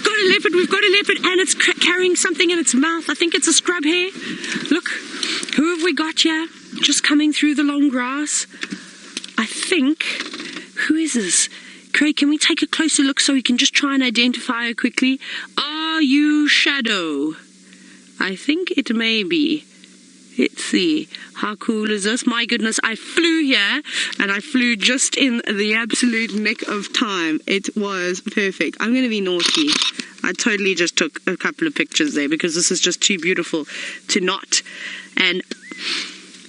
got a leopard, and it's carrying something in its mouth. I think it's a scrub hare. Look, who have we got here? Just coming through the long grass. I think, who is this? Craig, can we take a closer look so we can just try and identify her quickly? Are you Shadow? I think it may be. Let's see. How cool is this? My goodness, I flew here and I flew just in the absolute nick of time. It was perfect. I'm going to be naughty. I totally just took a couple of pictures there because this is just too beautiful to not. And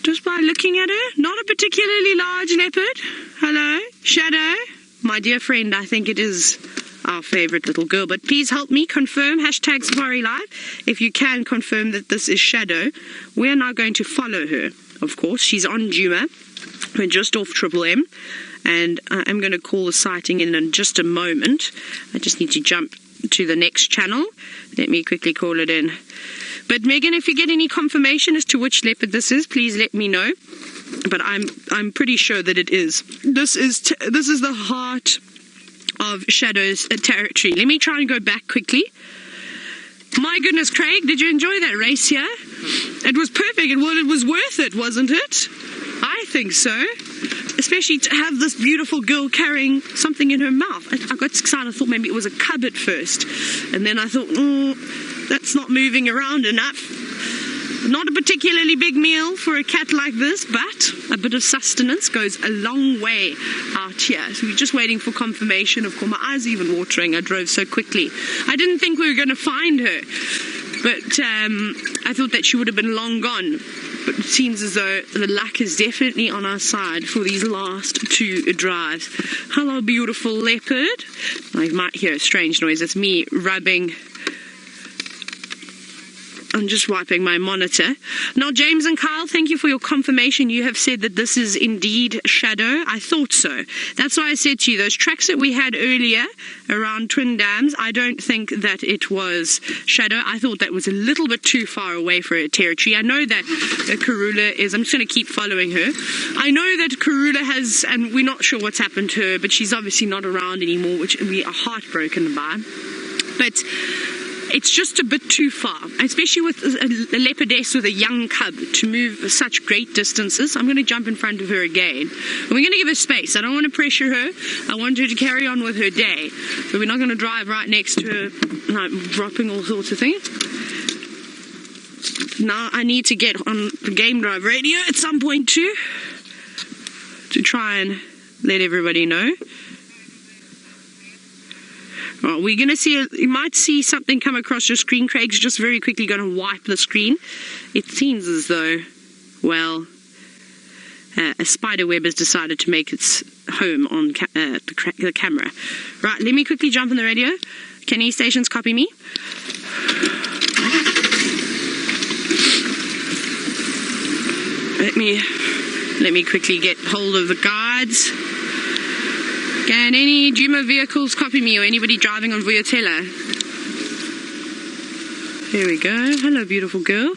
just by looking at her, not a particularly large leopard. Hello, Shadow. My dear friend, I think it is our favorite little girl. But please help me confirm, hashtag Safari Live, if you can confirm that this is Shadow. We are now going to follow her, of course. She's on Djuma. We're just off Triple M. And I'm going to call the sighting in just a moment. I just need to jump to the next channel. Let me quickly call it in. But Megan, if you get any confirmation as to which leopard this is, please let me know. But I'm pretty sure that it is. This is the heart of Shadow's territory. Let me try and go back quickly. My goodness, Craig, did you enjoy that race here? It was perfect. It was worth it, wasn't it? I think so. Especially to have this beautiful girl carrying something in her mouth. I got excited. I thought maybe it was a cub at first. And then I thought, that's not moving around enough. Not a particularly big meal for a cat like this, but a bit of sustenance goes a long way out here. So we're just waiting for confirmation. Of course, my eyes are even watering. I drove so quickly. I didn't think we were going to find her, but I thought that she would have been long gone. But it seems as though the luck is definitely on our side for these last two drives. Hello, beautiful leopard. I might hear a strange noise. It's me rubbing. I'm just wiping my monitor. Now, James and Kyle, thank you for your confirmation. You have said that this is indeed Shadow. I thought so. That's why I said to you, those tracks that we had earlier around Twin Dams, I don't think that it was Shadow. I thought that was a little bit too far away for her territory. I know that Karula is, I'm just going to keep following her. I know that Karula has, and we're not sure what's happened to her, but she's obviously not around anymore, which we are heartbroken by. But it's just a bit too far, especially with a leopardess with a young cub to move such great distances. I'm going to jump in front of her again. And we're going to give her space. I don't want to pressure her. I want her to carry on with her day. But we're not going to drive right next to her, like, dropping all sorts of things. Now I need to get on the Game Drive radio at some point too, to try and let everybody know. Well, we're going to see, you might see something come across your screen. Craig's just very quickly going to wipe the screen. It seems as though, well, a spider web has decided to make its home on the camera. Right, let me quickly jump on the radio. Can any stations copy me? Let me quickly get hold of the guides. Can any Djuma vehicles copy me, or anybody driving on Vuyatela? There we go. Hello, beautiful girl.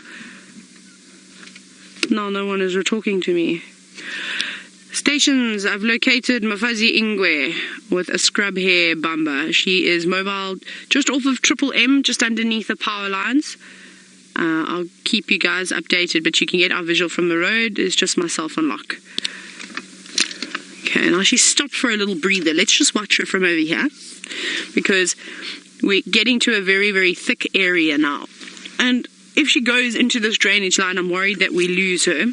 No one is talking to me. Stations, I've located Mafazi Ingwe with a scrub hair bumba. She is mobile just off of Triple M, just underneath the power lines. I'll keep you guys updated, but you can get our visual from the road. It's just myself and Locke. Okay, now she's stopped for a little breather. Let's just watch her from over here, because we're getting to a very, very thick area now. And if she goes into this drainage line, I'm worried that we lose her.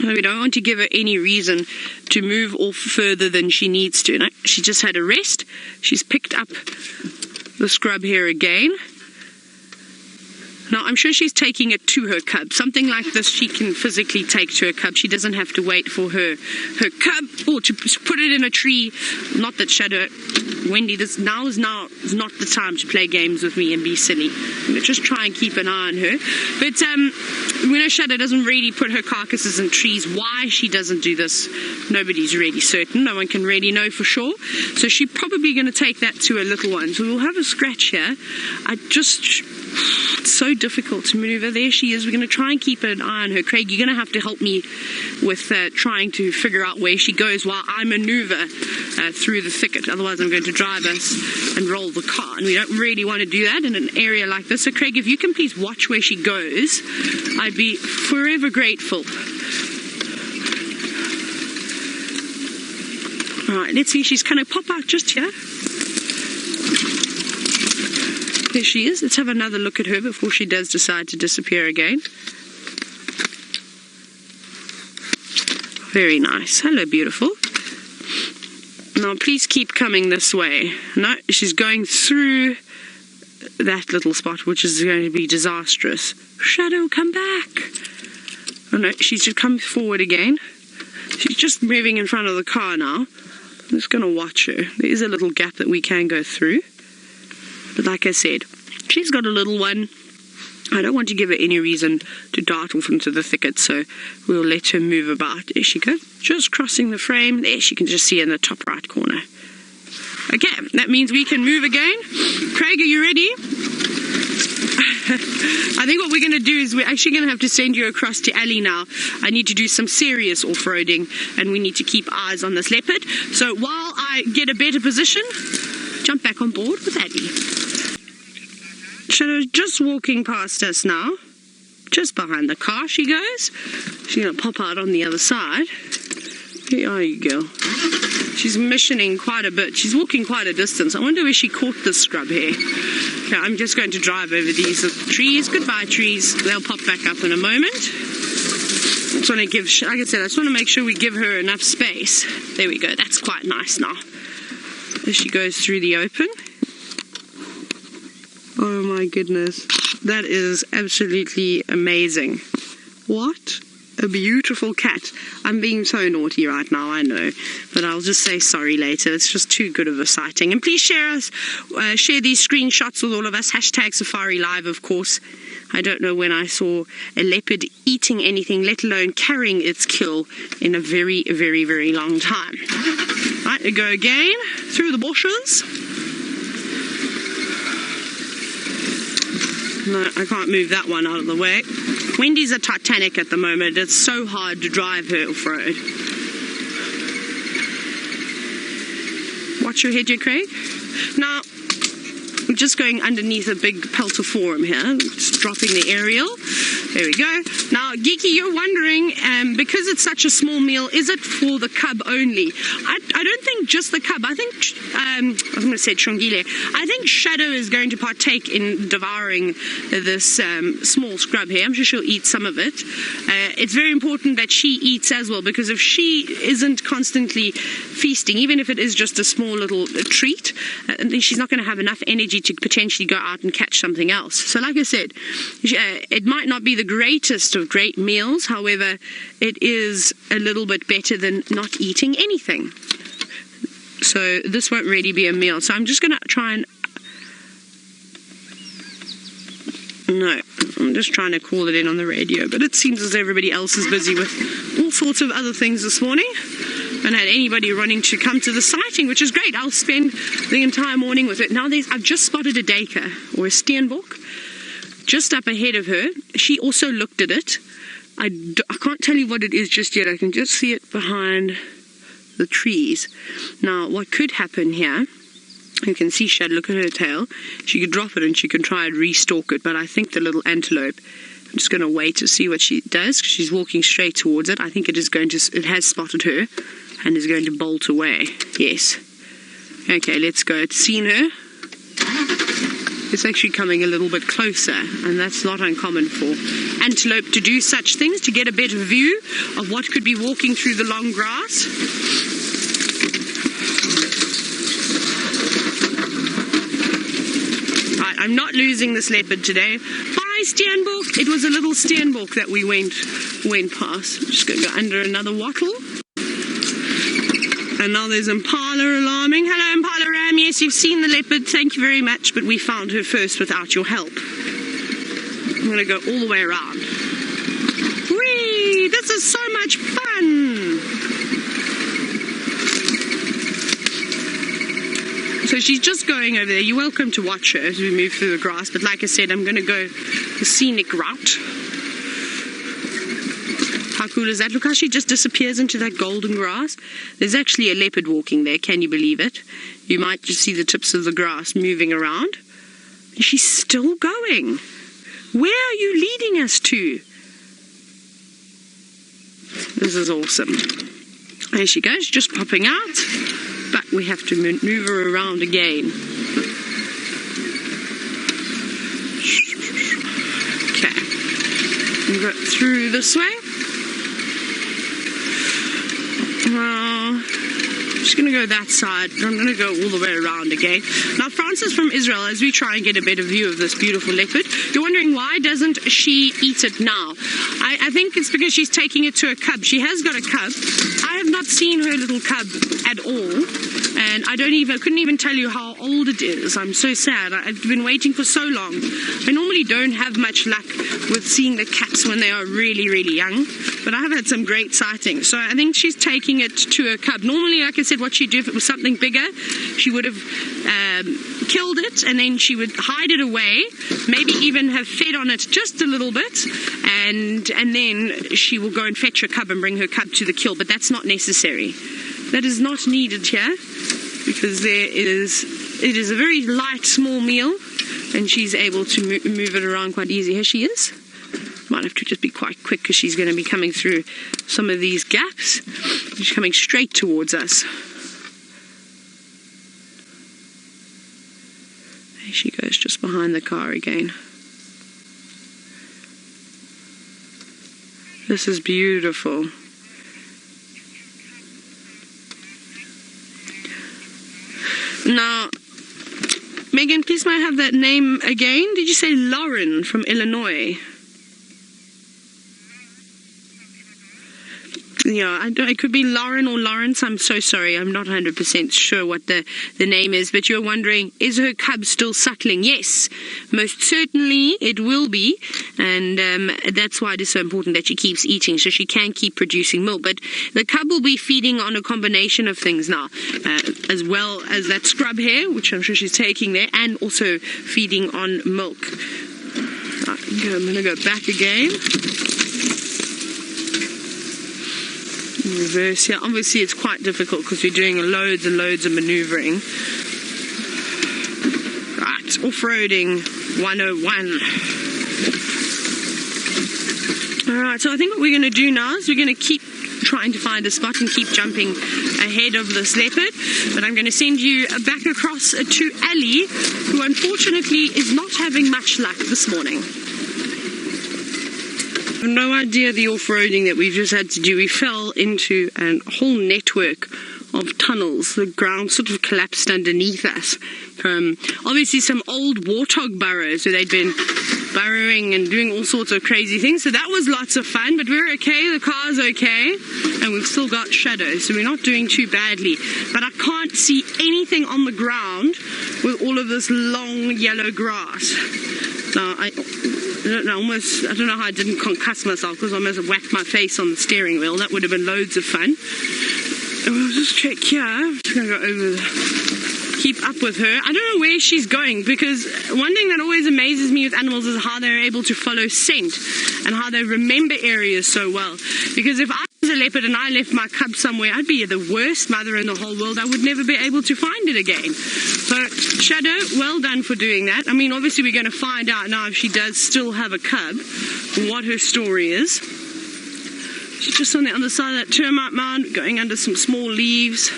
We don't want to give her any reason to move off further than she needs to. No, she just had a rest. She's picked up the scrub here again. Now, I'm sure she's taking it to her cub. Something like this she can physically take to her cub. She doesn't have to wait for her cub, or to put it in a tree. Not that Shadow, Wendy, now is not the time to play games with me and be silly. I'm going to just try and keep an eye on her. But we know Shadow doesn't really put her carcasses in trees. Why she doesn't do this, nobody's really certain. No one can really know for sure. So she's probably going to take that to her little one. So we'll have a scratch here. It's so difficult to maneuver. There she is. We're going to try and keep an eye on her. Craig, you're going to have to help me with trying to figure out where she goes while I maneuver through the thicket. Otherwise I'm going to drive us and roll the car, and we don't really want to do that in an area like this. So Craig, if you can please watch where she goes, I'd be forever grateful. Alright, let's see. She's going to pop out just here. There she is. Let's have another look at her before she does decide to disappear again. Very nice. Hello, beautiful. Now, please keep coming this way. No, she's going through that little spot, which is going to be disastrous. Shadow, come back. Oh, no, she's just come forward again. She's just moving in front of the car now. I'm just going to watch her. There is a little gap that we can go through. But like I said, she's got a little one. I don't want to give her any reason to dart off into the thicket, so we'll let her move about. There she goes, just crossing the frame. There, she can just see in the top right corner. Okay, that means we can move again. Craig, are you ready? I think what we're going to do is we're actually going to have to send you across to Ali now. I need to do some serious off-roading, and we need to keep eyes on this leopard. So while I get a better position, jump back on board with Ali. Shadow's just walking past us now. Just behind the car she goes. She's going to pop out on the other side. Here are you, girl. She's missioning quite a bit. She's walking quite a distance. I wonder where she caught this scrub here. Okay, I'm just going to drive over these trees. Goodbye, trees. They'll pop back up in a moment. I just want to give, like I said, I just want to make sure we give her enough space. There we go. That's quite nice now. As she goes through the open. Oh my goodness. That is absolutely amazing. What a beautiful cat. I'm being so naughty right now, I know, but I'll just say sorry later. It's just too good of a sighting. And please share these screenshots with all of us. Hashtag Safari Live, of course. I don't know when I saw a leopard eating anything, let alone carrying its kill, in a very, very, very long time. Right, we go again through the bushes. No, I can't move that one out of the way. Wendy's a Titanic at the moment. It's so hard to drive her off-road. Watch your head, Craig. Now, I'm just going underneath a big peltiform here. Just dropping the aerial. There we go. Now, Geeky, you're wondering, because it's such a small meal, is it for the cub only? I don't think just the cub. I think, I was going to say Chongile. I think Shadow is going to partake in devouring this small scrub here. I'm sure she'll eat some of it. It's very important that she eats as well, because if she isn't constantly feasting, even if it is just a small little treat, then she's not going to have enough energy to potentially go out and catch something else. So like I said, it might not be the greatest of great meals, however, it is a little bit better than not eating anything. So this won't really be a meal. So I'm just going to try and... No, I'm just trying to call it in on the radio, but it seems as everybody else is busy with all sorts of other things this morning. And had anybody running to come to the sighting, which is great. I'll spend the entire morning with it. Now I've just spotted a duiker, or a steenbok, just up ahead of her. She also looked at it. I can't tell you what it is just yet. I can just see it behind the trees. Now, what could happen here, you can see Shadow, look at her tail. She could drop it and she can try and re-stalk it, but I think the little antelope, I'm just going to wait to see what she does, because she's walking straight towards it. I think it has spotted her and is going to bolt away. Yes. Okay, let's go. It's seen her. It's actually coming a little bit closer, and that's not uncommon for antelope to do such things, to get a better view of what could be walking through the long grass. Right, I'm not losing this leopard today. Bye, steenbok. It was a little steenbok that we went past. I'm just going to go under another wattle. And now there's Impala alarming. Hello, Impala Ram. Yes, you've seen the leopard. Thank you very much, but we found her first without your help. I'm going to go all the way around. this is so much fun. So she's just going over there. You're welcome to watch her as we move through the grass. But like I said, I'm going to go the scenic route. How cool is that? Look how she just disappears into that golden grass. There's actually a leopard walking there. Can you believe it? You might just see the tips of the grass moving around. And she's still going. Where are you leading us to? This is awesome. There she goes, just popping out. But we have to move her around again. Okay. We'll go through this way. Just going to go that side. I'm going to go all the way around again. Now, Francis from Israel, as we try and get a better view of this beautiful leopard, you're wondering why doesn't she eat it now? I think it's because she's taking it to a cub. She has got a cub. I have not seen her little cub at all. And I couldn't even tell you how old it is. I'm so sad. I've been waiting for so long. I normally don't have much luck with seeing the cats when they are really, really young. But I have had some great sightings. So I think she's taking it to a cub. Normally, like I said, what she'd do if it was something bigger, she would have killed it and then she would hide it away, maybe even have fed on it just a little bit, and then she will go and fetch her cub and bring her cub to the kill. But that's not necessary. That is not needed here, because it is a very light, small meal, and she's able to move it around quite easy. Here she is. Might have to just be quite quick because she's going to be coming through some of these gaps. She's coming straight towards us. There she goes, just behind the car again. This is beautiful. Now, Megan, please may I have that name again? Did you say Lauren from Illinois? Yeah, it could be Lauren or Lawrence. I'm so sorry. I'm not 100% sure what the name is. But you're wondering, is her cub still suckling? Yes, most certainly it will be. And that's why it is so important that she keeps eating, so she can keep producing milk. But the cub will be feeding on a combination of things now, as well as that scrub hair, which I'm sure she's taking there, and also feeding on milk. Right, I'm going to go back again. Reverse here. Obviously it's quite difficult because we're doing loads and loads of maneuvering. Right, off-roading 101. Alright, so I think what we're going to do now is we're going to keep trying to find a spot and keep jumping ahead of this leopard. But I'm going to send you back across to Ali, who unfortunately is not having much luck this morning. I have no idea the off-roading that we just had to do. We fell into a whole network of tunnels. The ground sort of collapsed underneath us. Obviously some old warthog burrows where they'd been burrowing and doing all sorts of crazy things. So that was lots of fun, but we're okay. The car's okay. And we've still got Shadow, so we're not doing too badly. But I can't see anything on the ground with all of this long yellow grass. Now, I don't know how I didn't concuss myself, because I almost whacked my face on the steering wheel. That would have been loads of fun. And we'll just check here. I'm just going to go over, keep up with her. I don't know where she's going, because one thing that always amazes me with animals is how they're able to follow scent and how they remember areas so well. Because if I was a leopard and I left my cub somewhere, I'd be the worst mother in the whole world. I would never be able to find it again. So Shadow, well done for doing that. I mean, obviously we're going to find out now if she does still have a cub, what her story is. She's just on the other side of that termite mound, going under some small leaves.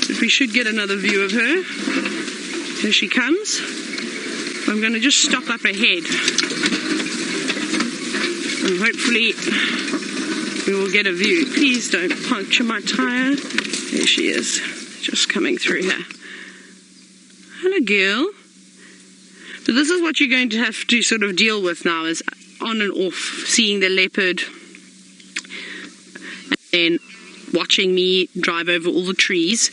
But we should get another view of her. Here she comes. I'm going to just stop up ahead. And hopefully we will get a view. Please don't puncture my tire. There she is, just coming through here. Hello, girl. But this is what you're going to have to sort of deal with now, is on and off, seeing the leopard and then watching me drive over all the trees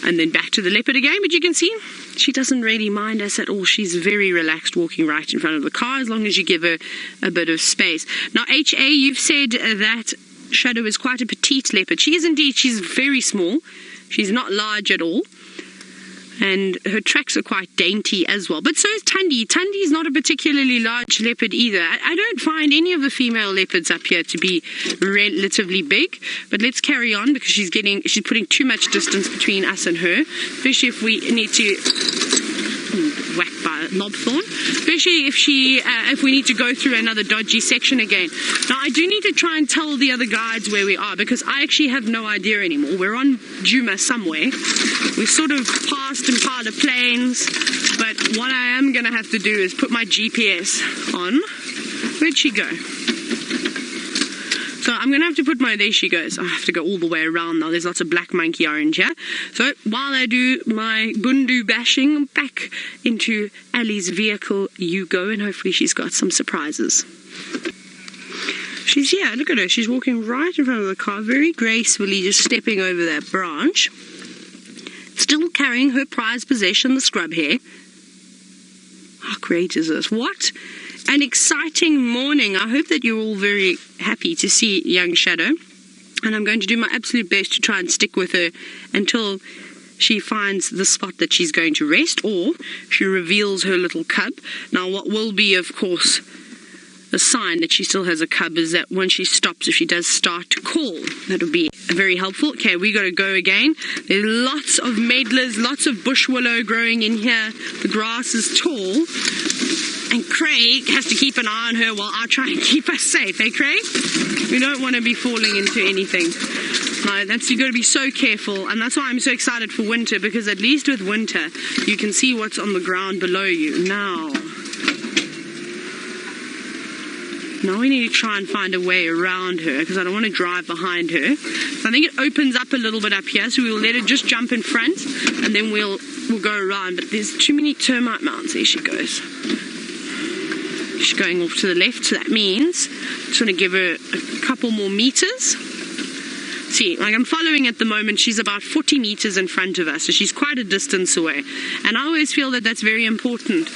and then back to the leopard again. But you can see she doesn't really mind us at all. She's very relaxed walking right in front of the car, as long as you give her a bit of space. Now, HA, you've said that Shadow is quite a petite leopard. She is indeed. She's very small. She's not large at all. And her tracks are quite dainty as well. But so is Tundi. Tundi is not a particularly large leopard either. I don't find any of the female leopards up here to be relatively big. But let's carry on, because she's putting too much distance between us and her. Especially if we need to whacked by a knobthorn, especially if we need to go through another dodgy section again. Now I do need to try and tell the other guides where we are, because I actually have no idea anymore. We're on Djuma somewhere. We sort of passed Impala Plains, but what I am going to have to do is put my GPS on. Where'd she go? So I'm going to have to put there she goes. I have to go all the way around now. There's lots of black monkey orange here. So while I do my bundu bashing, back into Ali's vehicle you go, and hopefully she's got some surprises. She's here, look at her. She's walking right in front of the car, very gracefully, just stepping over that branch. Still carrying her prized possession, the scrub hare. How great is this? What an exciting morning. I hope that you're all very happy to see young Shadow, and I'm going to do my absolute best to try and stick with her until she finds the spot that she's going to rest, or she reveals her little cub. Now what will be, of course, a sign that she still has a cub is that when she stops, if she does start to call, that'll be very helpful. Okay, we got to go again. There's lots of medlars, lots of bush willow growing in here. The grass is tall. And Craig has to keep an eye on her while I try and keep us safe, eh, Craig? We don't want to be falling into anything. No, you've got to be so careful, and that's why I'm so excited for winter, because at least with winter, you can see what's on the ground below you. Now we need to try and find a way around her, because I don't want to drive behind her. So I think it opens up a little bit up here, so we'll let her just jump in front, and then we'll go around. But there's too many termite mounds. There she goes. She's going off to the left, so that means I'm just going to give her a couple more meters. See, like I'm following at the moment, she's about 40 meters in front of us, so she's quite a distance away. And I always feel that that's very important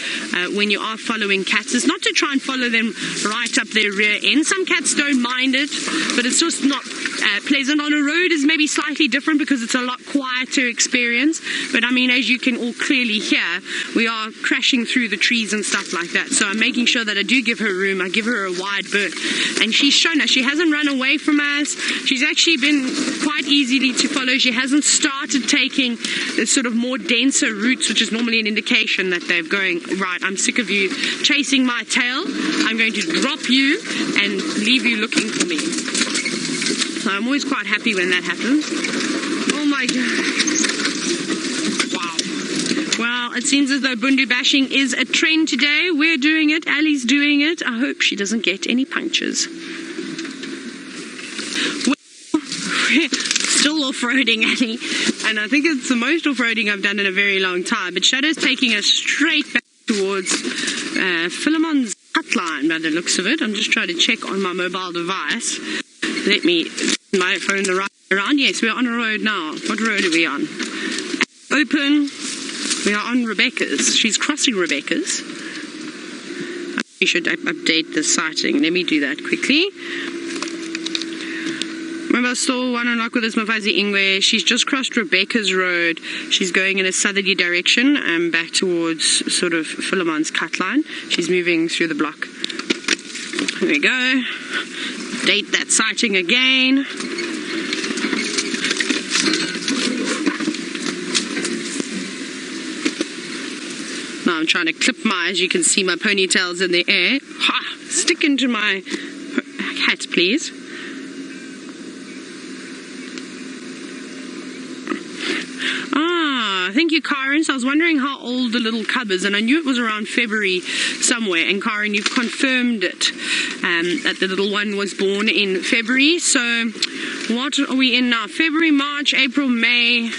when you are following cats. It's not to try and follow them right up their rear end. Some cats don't mind it, but it's just not pleasant. On a road is maybe slightly different because it's a lot quieter experience. But I mean, as you can all clearly hear, we are crashing through the trees and stuff like that. So I'm making sure that I do give her room. I give her a wide berth. And she's shown us. She hasn't run away from us. She's actually been quite easily to follow. She hasn't started taking the sort of more denser routes, which is normally an indication that they're going, right, I'm sick of you chasing my tail. I'm going to drop you and leave you looking for me. So I'm always quite happy when that happens. Oh my God. Wow. Well, it seems as though bundu bashing is a trend today. We're doing it. Ali's doing it. I hope she doesn't get any punctures. Still off-roading, Ali, and I think it's the most off-roading I've done in a very long time. But Shadow's taking us straight back towards Philemon's hotline by the looks of it. I'm just trying to check on my mobile device. Let me my phone the right around. Yes, we're on a road now. What road are we on? Open. We are on Rebecca's. She's crossing Rebecca's. We should update the sighting. Let me do that quickly. Remember, still one unlock with this Mafazi Ingwe. She's just crossed Rebecca's road. She's going in a southerly direction and back towards sort of Philemon's cut line. She's moving through the block. There we go. Update that sighting again. Now I'm trying to clip as you can see, my ponytails in the air. Ha! Stick into my hat, please. Thank you, Karen. So I was wondering how old the little cub is, and I knew it was around February somewhere. And Karen, you've confirmed it, that the little one was born in February. So what are we in now? February, March, April, May,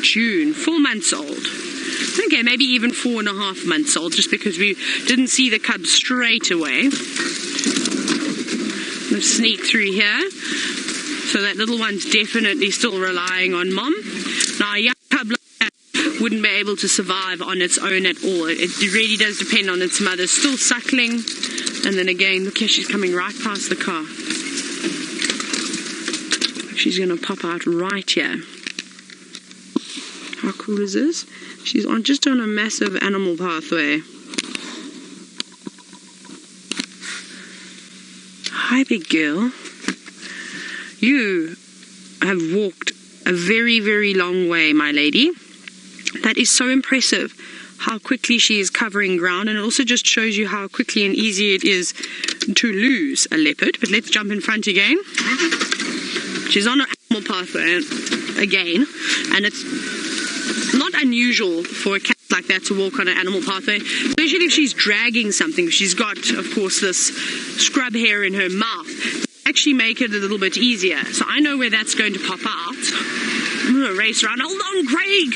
June. 4 months old. Okay, maybe even 4.5 months old, just because we didn't see the cub straight away. Let's sneak through here. So that little one's definitely still relying on mom. Now, a young cub like that wouldn't be able to survive on its own at all. It really does depend on its mother. Still suckling. And then again, look here, she's coming right past the car. She's going to pop out right here. How cool is this? She's just on a massive animal pathway. Hi, big girl. You have walked a very, very long way, my lady. That is so impressive, how quickly she is covering ground, and it also just shows you how quickly and easy it is to lose a leopard. But let's jump in front again. She's on an animal pathway again, and it's not unusual for a cat like that to walk on an animal pathway, especially if she's dragging something. She's got, of course, this scrub hair in her mouth. Actually make it a little bit easier. So I know where that's going to pop out. I'm going to race around. Hold on, Craig!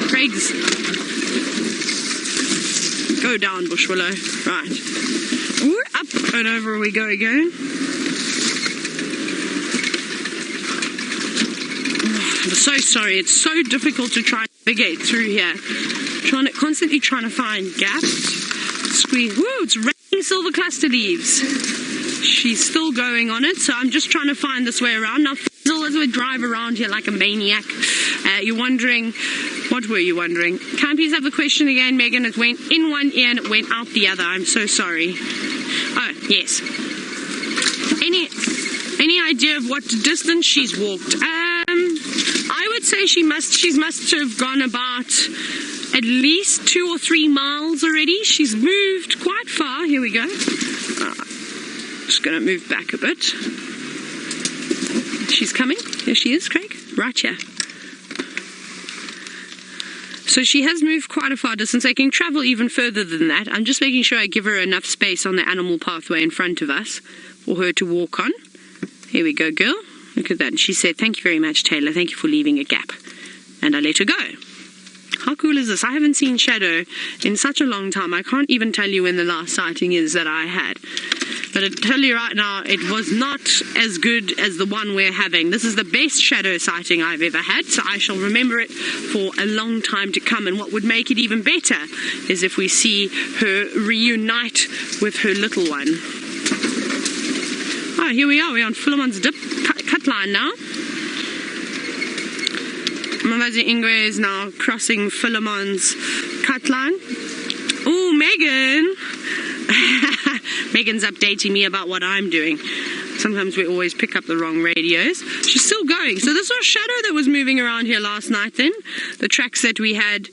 Craig's... Go down, bush willow. Right. Ooh, up and over we go again. I'm so sorry. It's so difficult to try and navigate through here. Constantly trying to find gaps. Squeeze. Woo, it's raining silver cluster leaves. She's still going on it, so I'm just trying to find this way around. Now, as we drive around here like a maniac, you're wondering, what were you wondering? Can I please have the question again, Megan? It went in one ear and it went out the other. I'm so sorry. Oh, yes. Any idea of what distance she's walked? I would say she must have gone about at least 2 or 3 miles already. She's moved quite far. Here we go. Just going to move back a bit. She's coming. There she is, Craig. Right here. So she has moved quite a far distance. I can travel even further than that. I'm just making sure I give her enough space on the animal pathway in front of us for her to walk on. Here we go, girl. Look at that. And she said, "Thank you very much, Tayla. Thank you for leaving a gap." And I let her go. How cool is this? I haven't seen Shadow in such a long time. I can't even tell you when the last sighting is that I had. But I tell you right now, it was not as good as the one we're having. This is the best Shadow sighting I've ever had, so I shall remember it for a long time to come. And what would make it even better is if we see her reunite with her little one. Oh, here we are. We're on Philemon's dip cut line now. Mavazi Ingwe is now crossing Philemon's cut line. Oh, Megan! Megan's updating me about what I'm doing. Sometimes we always pick up the wrong radios. She's still going. So this was Shadow that was moving around here last night then. The tracks that we had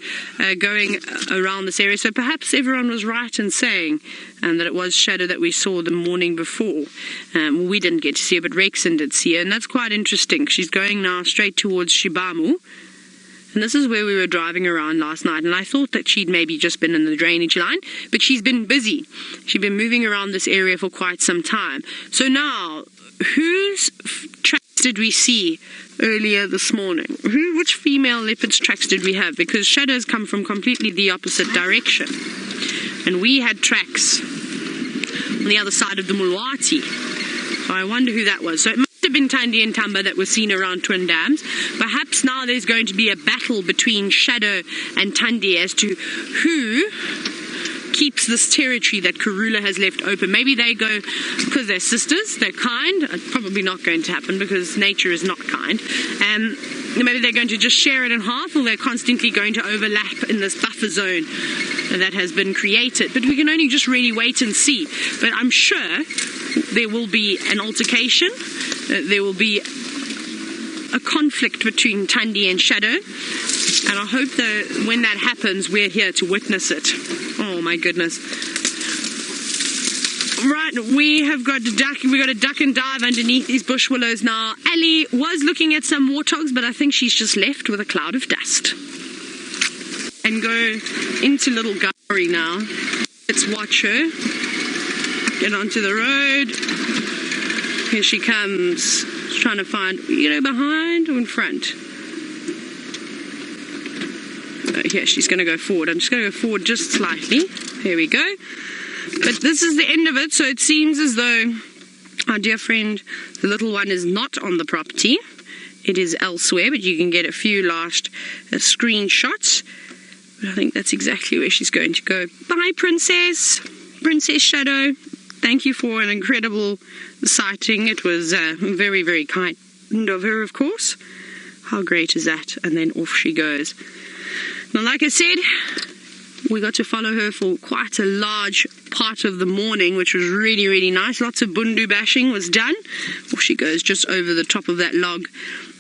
going around this area. So perhaps everyone was right in saying that it was Shadow that we saw the morning before. We didn't get to see her, but Rexon did see her. And that's quite interesting. She's going now straight towards Shibamu. And this is where we were driving around last night, and I thought that she'd maybe just been in the drainage line, but she's been busy. She's been moving around this area for quite some time. So now, whose tracks did we see earlier this morning? Which female leopard's tracks did we have? Because Shadows come from completely the opposite direction. And we had tracks on the other side of the Mulwati. So I wonder who that was. So it must have been Thandi and Tamba that were seen around Twin Dams. Perhaps now there's going to be a battle between Shadow and Thandi as to who keeps this territory that Karula has left open. Maybe they go, because they're sisters, they're kind. Probably not going to happen because nature is not kind. Maybe they're going to just share it in half, or they're constantly going to overlap in this buffer zone that has been created. But we can only just really wait and see. But I'm sure there will be an altercation. There will be a conflict between Thandi and Shadow. And I hope that when that happens, we're here to witness it. Oh my goodness. Right, we have got a duck and dive underneath these bush willows now. Ali was looking at some warthogs, but I think she's just left with a cloud of dust. And go into Little Gowrie now. Let's watch her. Get onto the road. Here she comes. She's trying to find, behind or in front? Here, she's going to go forward. I'm just going to go forward just slightly. Here we go. But this is the end of it, so it seems as though our dear friend, the little one, is not on the property. It is elsewhere, but you can get a few last screenshots. But I think that's exactly where she's going to go. Bye, Princess. Princess Shadow. Thank you for an incredible sighting. It was very, very kind. frightened of her, of course. How great is that? And then off she goes. Now, like I said, we got to follow her for quite a large part of the morning, which was really, really nice. Lots of bundu bashing was done. Off she goes just over the top of that log,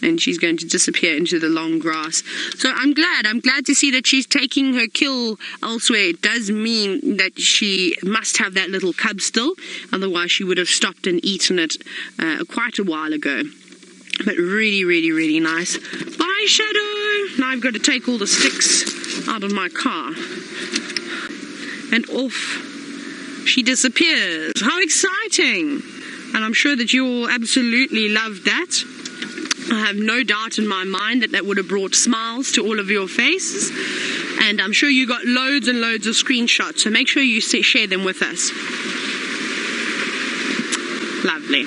and she's going to disappear into the long grass. So I'm glad to see that she's taking her kill elsewhere. It does mean that she must have that little cub still, otherwise she would have stopped and eaten it quite a while ago. But really, really, really nice. Bye, Shadow! Now I've got to take all the sticks out of my car. And off she disappears. How exciting! And I'm sure that you all absolutely loved that. I have no doubt in my mind that that would have brought smiles to all of your faces. And I'm sure you got loads and loads of screenshots, so make sure you share them with us. Lovely.